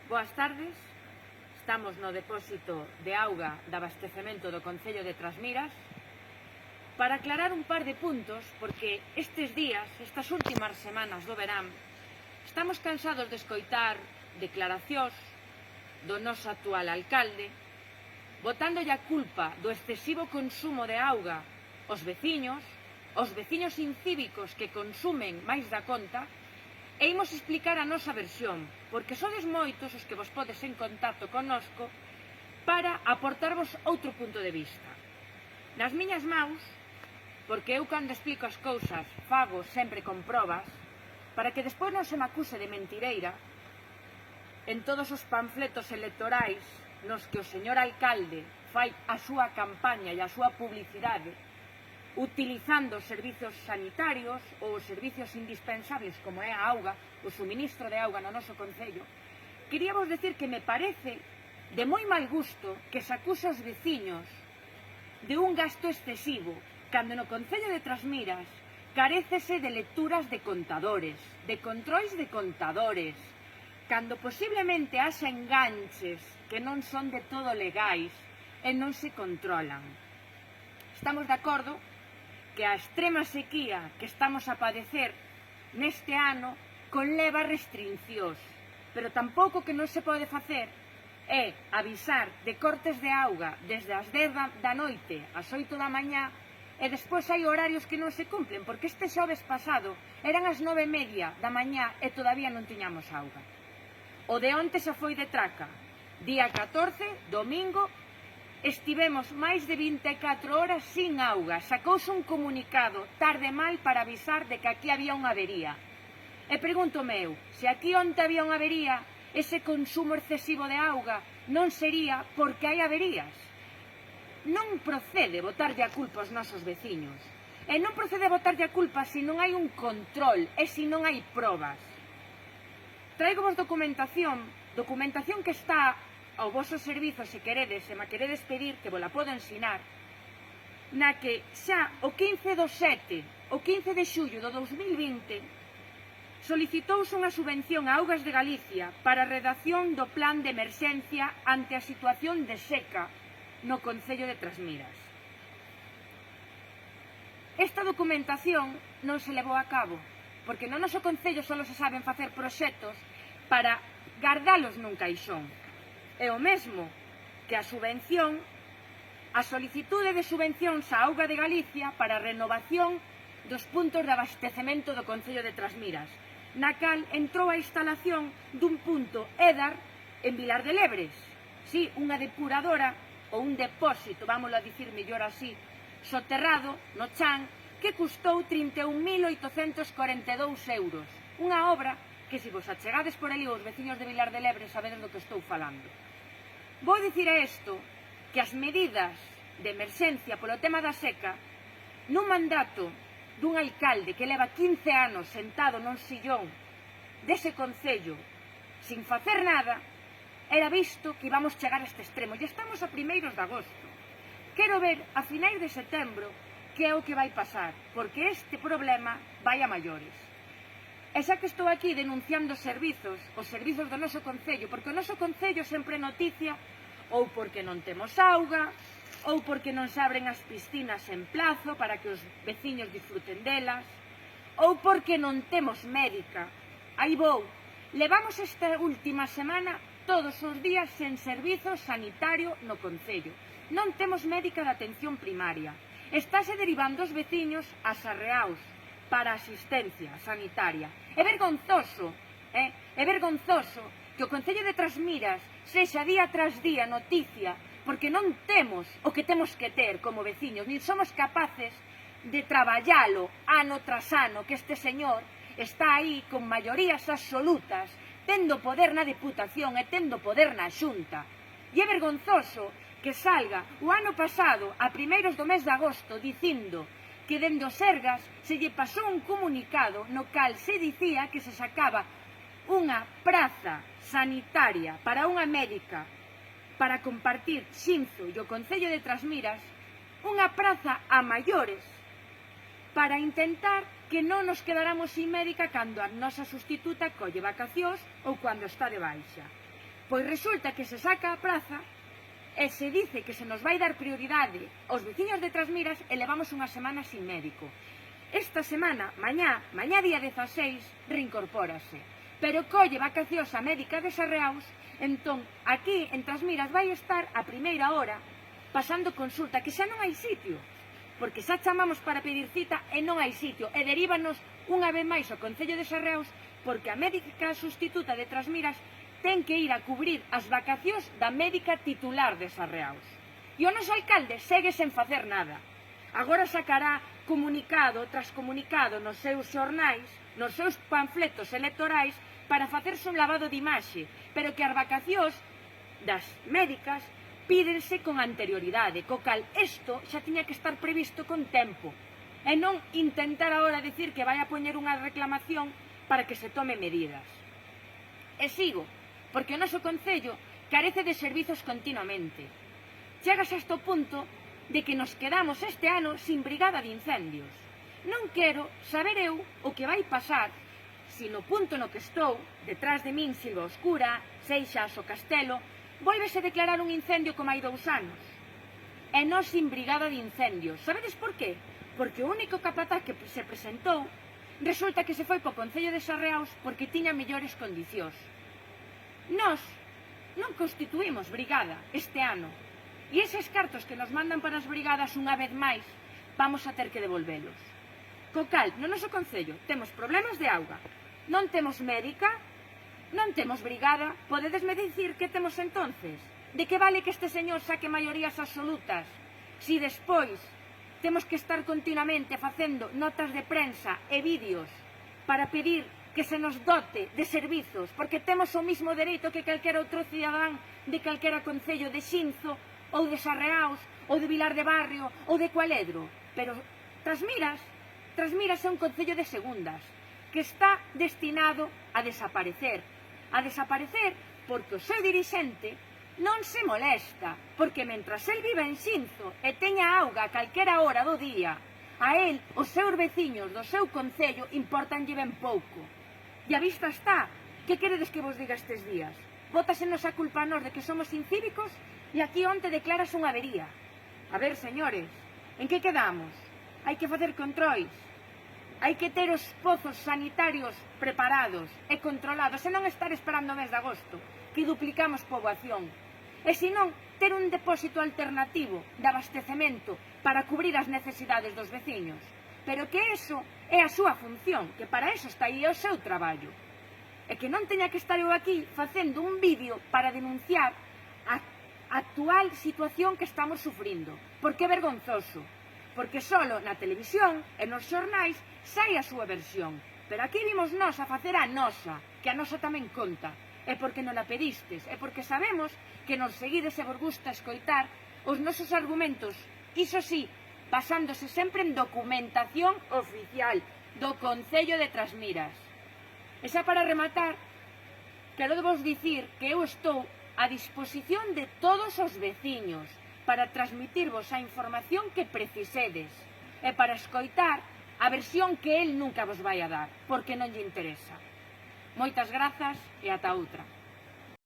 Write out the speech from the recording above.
Boas tardes. Estamos no depósito de auga de abastecemento do Concello de Trasmiras para aclarar un par de puntos, porque estes días, estas últimas semanas do verán, estamos cansados de escoitar declaracións do noso actual alcalde botándolle a culpa do excesivo consumo de auga aos veciños incívicos que consumen máis da conta. E imos explicar a nosa versión, porque sodes moitos os que vos podes en contacto connosco para aportarvos outro punto de vista. Nas miñas maus, porque eu cando explico as cousas fago sempre con probas, para que despois non se me acuse de mentireira en todos os panfletos electorais nos que o señor alcalde fai a súa campaña e a súa publicidade utilizando os servizos sanitarios ou os servizos indispensables como é a auga, o suministro de auga no noso concello. Queríamos decir que me parece de moi mal gusto que se acuse aos veciños de un gasto excesivo, cando no Concello de Trasmiras carécese de lecturas de contadores, de controis de contadores, cando posiblemente haxa enganches que non son de todo legais e non se controlan. Estamos de acordo que a extrema sequía que estamos a padecer neste ano conleva restriccións, pero tampouco que non se pode facer é avisar de cortes de auga desde as 10 da noite ás 8 da mañá e despois hai horarios que non se cumplen, porque este xoves pasado eran as 9:30 da mañá e todavía non tiñamos auga. O de onte xa foi de traca, día 14, domingo, estivemos máis de 24 horas sin auga. Sacouse un comunicado tarde mal para avisar de que aquí había unha avería. E pregúntome eu, se aquí onte había unha avería, ese consumo excesivo de auga non sería porque hai averías. Non procede botarlle a culpa aos nosos veciños. E non procede botarlle a culpa se non hai un control e se non hai probas. Traigomos documentación que está ao vosso servizo, se queredes, se me queredes pedir, que vos la podo ensinar, na que xa o 15/7, o 15 de xullo do 2020, solicitouse unha subvención a Augas de Galicia para a redacción do plan de emerxencia ante a situación de seca no Concello de Trasmiras. Esta documentación non se levou a cabo, porque no noso Concello só se saben facer proxectos para gardalos nun caixón. É o mesmo que a subvención, a solicitude de subvencións á Auga de Galicia para a renovación dos puntos de abastecemento do Concello de Trasmiras, na cal entrou a instalación dun punto EDAR en Vilar de Lebres. Sí, unha depuradora ou un depósito, vámoslo a dicir mellor así, soterrado no chan, que custou 31.842 euros. Unha obra que, se vos achegades por ali os veciños de Vilar de Lebres, sabedes do que estou falando. Vou dicir a isto que as medidas de emerxencia polo tema da seca, nun mandato dun alcalde que leva 15 anos sentado nun sillón dese concello sin facer nada, era visto que íbamos chegar a este extremo. E estamos a primeiros de agosto. Quero ver a finais de setembro que é o que vai pasar, porque este problema vai a maiores. E xa que estou aquí denunciando os servizos do noso concello, porque o noso concello sempre noticia ou porque non temos auga, ou porque non se abren as piscinas en plazo para que os veciños disfruten delas, ou porque non temos médica. Aí vou. Levamos esta última semana todos os días sen servizo sanitario no concello. Non temos médica de atención primaria. Estáse derivando os veciños ás arreaus para asistencia sanitaria. É vergonzoso que o Concello de Trasmiras sexa día tras día noticia, porque non temos o que temos que ter como veciños, nin somos capaces de traballalo ano tras ano, que este señor está aí con maiorías absolutas, tendo poder na Deputación e tendo poder na Xunta. E é vergonzoso que salga o ano pasado, a primeiros do mes de agosto, dicindo que dende o Sergas se lle pasou un comunicado no cal se dicía que se sacaba unha praza sanitaria para unha médica para compartir Xinzo e o Concello de Trasmiras, unha praza a maiores para intentar que non nos quedáramos sin médica cando a nosa sustituta colle vacacións ou cando está de baixa. Pois resulta que se saca a praza e se dice que se nos vai dar prioridade aos veciños de Trasmiras e levamos unha semana sin médico. Esta semana, mañá día 16, reincorpórase. Pero colle vacacións a médica de Sarreaus, entón aquí en Trasmiras vai estar a primeira hora pasando consulta, que xa non hai sitio, porque xa chamamos para pedir cita e non hai sitio, e deríbanos unha vez máis ao Concello de Sarreaus, porque a médica sustituta de Trasmiras ten que ir a cubrir as vacacións da médica titular de Sarreaus. E o noso alcalde segue sen facer nada. Agora sacará comunicado tras comunicado nos seus xornais, nos seus panfletos electorais, para facerse un lavado de imaxe, pero que as vacacións das médicas pídense con anterioridade, co cal isto xa tiña que estar previsto con tempo, e non intentar agora dicir que vai a poñer unha reclamación para que se tome medidas. E sigo, porque o noso concello carece de servizos continuamente. Chegas a este punto de que nos quedamos este ano sin brigada de incendios. Non quero saber eu o que vai pasar se no punto no que estou, detrás de min Silva Oscura, Seixas o Castelo, volvese a declarar un incendio como hai 2 anos. E non sin brigada de incendios. Sabedes por qué? Porque o único capataz que se presentou resulta que se foi po Concello de Sarreaus porque tiña mellores condicións. Nós non constituímos brigada este ano e eses cartos que nos mandan para as brigadas unha vez máis vamos a ter que devolvelos. Co cal, no noso concello temos problemas de auga, non temos médica, non temos brigada. Podedesme dicir que temos entonces? De que vale que este señor saque maiorías absolutas si despois temos que estar continuamente facendo notas de prensa e vídeos para pedir que se nos dote de servizos, porque temos o mismo dereito que calquera outro cidadán de calquera concello de Xinzo, ou de Sarreaus, ou de Vilar de Barrio, ou de Cualedro. Pero Trasmiras é un concello de segundas, que está destinado a desaparecer porque o seu dirixente non se molesta, porque mentras el vive en Xinzo e teña auga a calquera hora do día, a el, os seus veciños do seu concello importanlle ben pouco. E a vista está. Que queredes que vos diga estes días? Bótasenos a culpa a nós de que somos incívicos e aquí onte declaras unha avería. A ver, señores, en que quedamos? Hai que facer controis. Hai que ter os pozos sanitarios preparados e controlados e non estar esperando o mes de agosto, que duplicamos poboación. E senón, ter un depósito alternativo de abastecemento para cubrir as necesidades dos veciños. Pero que eso é a súa función, que para eso está aí o seu traballo. E que non teña que estar eu aquí facendo un vídeo para denunciar a actual situación que estamos sufrindo. Porque é vergonzoso. Porque solo na televisión e nos xornais sai a súa versión. Pero aquí vimos nós a facer a nosa, que a nosa tamén conta. É porque non a pedistes, é porque sabemos que nos seguides e vos gusta escoitar os nosos argumentos, iso sí, basándose sempre en documentación oficial do Concello de Trasmiras. E xa para rematar, quero vos dicir que eu estou a disposición de todos os veciños para transmitirvos a información que precisedes e para escoitar a versión que el nunca vos vai a dar, porque non lle interesa. Moitas grazas e ata outra.